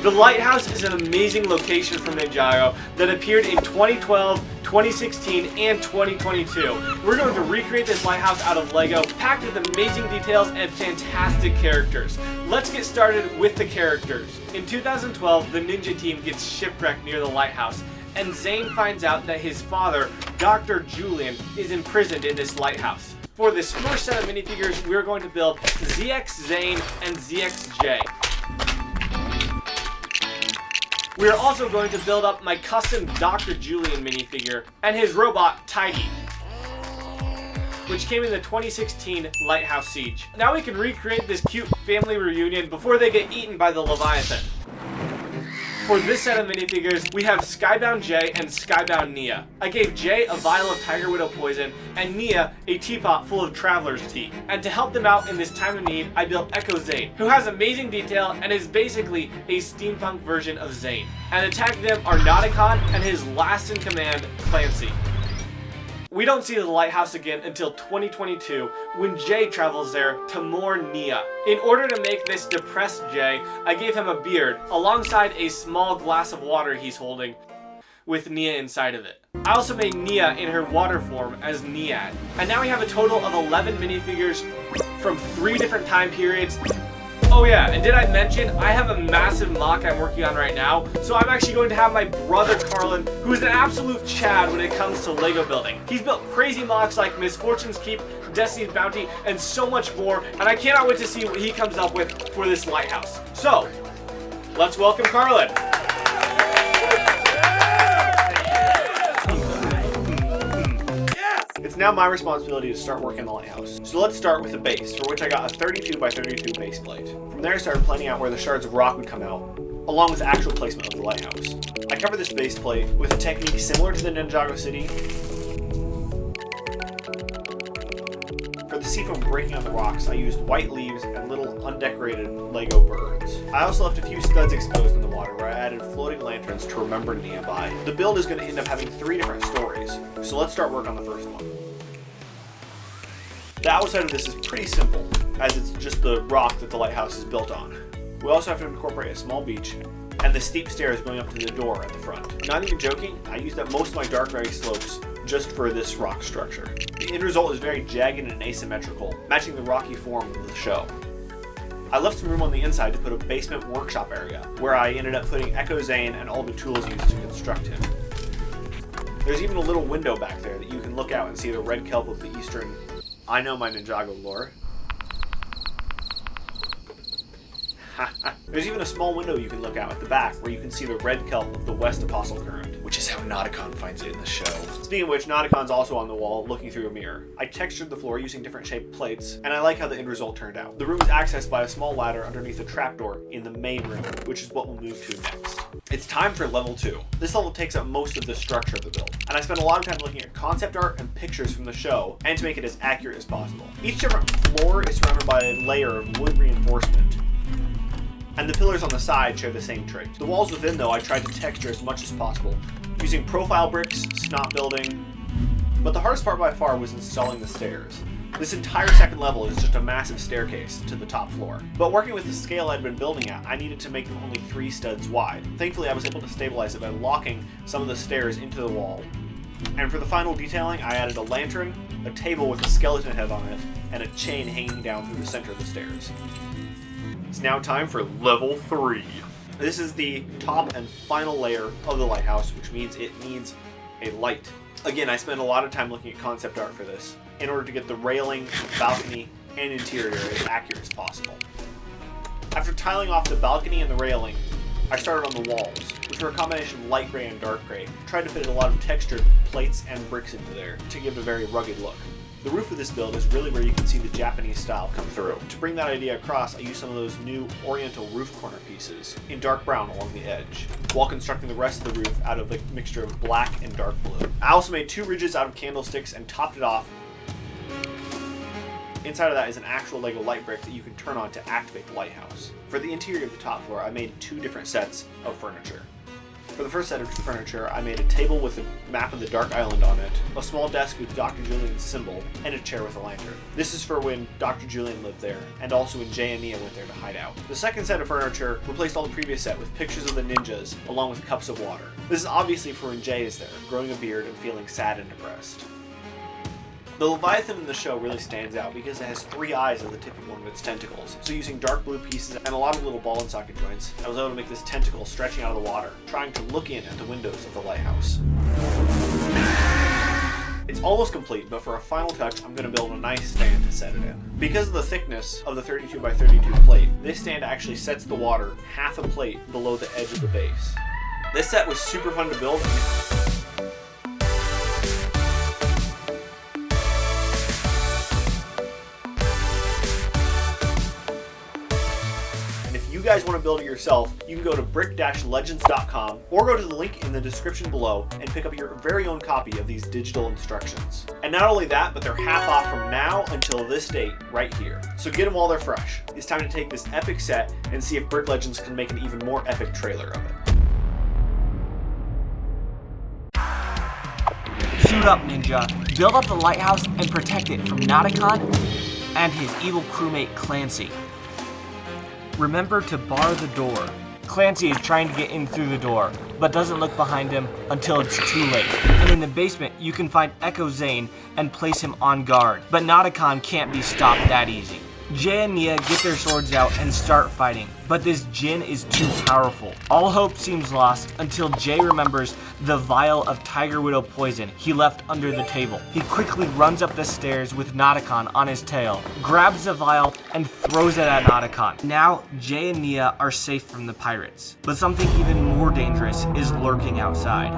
The lighthouse is an amazing location from Ninjago that appeared in 2012, 2016, and 2022. We're going to recreate this lighthouse out of Lego, packed with amazing details and fantastic characters. Let's get started with the characters. In 2012, the ninja team gets shipwrecked near the lighthouse, and Zane finds out that his father, Dr. Julian, is imprisoned in this lighthouse. For this first set of minifigures, we're going to build ZX Zane and ZX Jay. We are also going to build up my custom Dr. Julian minifigure and his robot, Tidy, which came in the 2016 Lighthouse Siege. Now we can recreate this cute family reunion before they get eaten by the Leviathan. For this set of minifigures, we have Skybound Jay and Skybound Nia. I gave Jay a vial of Tiger Widow poison and Nia a teapot full of Traveler's Tea. And to help them out in this time of need, I built Echo Zane, who has amazing detail and is basically a steampunk version of Zane. And attacking them are Nauticon and his last in command, Clancy. We don't see the lighthouse again until 2022 when Jay travels there to mourn Nia. In order to make this depressed Jay, I gave him a beard alongside a small glass of water he's holding with Nia inside of it. I also made Nia in her water form as Niad. And now we have a total of 11 minifigures from 3 different time periods. Oh yeah, and did I mention I have a massive MOC I'm working on right now, so I'm actually going to have my brother Carlin, who is an absolute Chad when it comes to Lego building. He's built crazy MOCs like Misfortune's Keep, Destiny's Bounty, and so much more, and I cannot wait to see what he comes up with for this lighthouse. So, let's welcome Carlin. It's now my responsibility to start working on the lighthouse. So let's start with the base, for which I got a 32 by 32 base plate. From there I started planning out where the shards of rock would come out, along with actual placement of the lighthouse. I covered this base plate with a technique similar to the Ninjago City. For the seafoam breaking on the rocks, I used white leaves and little undecorated Lego birds. I also left a few studs exposed in the water where I added floating lanterns to remember Nia by. The build is going to end up having 3 different stories, so let's start work on the first one. The outside of this is pretty simple, as it's just the rock that the lighthouse is built on. We also have to incorporate a small beach and the steep stairs going up to the door at the front. Not even joking, I used up most of my dark gray slopes just for this rock structure. The end result is very jagged and asymmetrical, matching the rocky form of the show. I left some room on the inside to put a basement workshop area, where I ended up putting Echo Zane and all the tools used to construct him. There's even a little window back there that you can look out and see the red kelp of the eastern... I know my Ninjago lore. There's even a small window you can look out at the back where you can see the red kelp of the West Apostle Current, which is how Nauticon finds it in the show. Speaking of which, Nauticon's also on the wall looking through a mirror. I textured the floor using different shaped plates, and I like how the end result turned out. The room is accessed by a small ladder underneath a trapdoor in the main room, which is what we'll move to next. It's time for level 2. This level takes up most of the structure of the build, and I spent a lot of time looking at concept art and pictures from the show, and to make it as accurate as possible. Each different floor is surrounded by a layer of wood reinforcement, and the pillars on the side share the same trait. The walls within, though, I tried to texture as much as possible, using profile bricks, snot building, but the hardest part by far was installing the stairs. This entire second level is just a massive staircase to the top floor. But working with the scale I'd been building at, I needed to make them only 3 studs wide. Thankfully, I was able to stabilize it by locking some of the stairs into the wall. And for the final detailing, I added a lantern, a table with a skeleton head on it, and a chain hanging down through the center of the stairs. It's now time for level 3. This is the top and final layer of the lighthouse, which means it needs a light. Again, I spent a lot of time looking at concept art for this, in order to get the railing, balcony, and interior as accurate as possible. After tiling off the balcony and the railing, I started on the walls, which were a combination of light gray and dark gray. Tried to fit a lot of textured plates and bricks into there to give a very rugged look. The roof of this build is really where you can see the Japanese style come through. To bring that idea across, I used some of those new oriental roof corner pieces in dark brown along the edge, while constructing the rest of the roof out of a mixture of black and dark blue. I also made 2 ridges out of candlesticks and topped it off. Inside of that is an actual Lego light brick that you can turn on to activate the lighthouse. For the interior of the top floor, I made 2 different sets of furniture. For the first set of furniture, I made a table with a map of the Dark Island on it, a small desk with Dr. Julian's symbol, and a chair with a lantern. This is for when Dr. Julian lived there, and also when Jay and Nia went there to hide out. The second set of furniture replaced all the previous set with pictures of the ninjas, along with cups of water. This is obviously for when Jay is there, growing a beard and feeling sad and depressed. The Leviathan in the show really stands out because it has 3 eyes as the tip of one of its tentacles. So using dark blue pieces and a lot of little ball and socket joints, I was able to make this tentacle stretching out of the water, trying to look in at the windows of the lighthouse. It's almost complete, but for a final touch, I'm going to build a nice stand to set it in. Because of the thickness of the 32 by 32 plate, this stand actually sets the water half a plate below the edge of the base. This set was super fun to build. If you guys want to build it yourself, you can go to brick-legends.com or go to the link in the description below and pick up your very own copy of these digital instructions. And not only that, but they're half off from now until this date right here. So get them while they're fresh. It's time to take this epic set and see if Brick Legends can make an even more epic trailer of it. Suit up, Ninja. Build up the lighthouse and protect it from Nauticon and his evil crewmate Clancy. Remember to bar the door. Clancy is trying to get in through the door, but doesn't look behind him until it's too late. And in the basement, you can find Echo Zane and place him on guard. But Nauticon can't be stopped that easy. Jay and Nia get their swords out and start fighting, but this Jinn is too powerful. All hope seems lost until Jay remembers the vial of Tiger Widow poison he left under the table. He quickly runs up the stairs with Nauticon on his tail, grabs the vial, and throws it at Nauticon. Now, Jay and Nia are safe from the pirates, but something even more dangerous is lurking outside.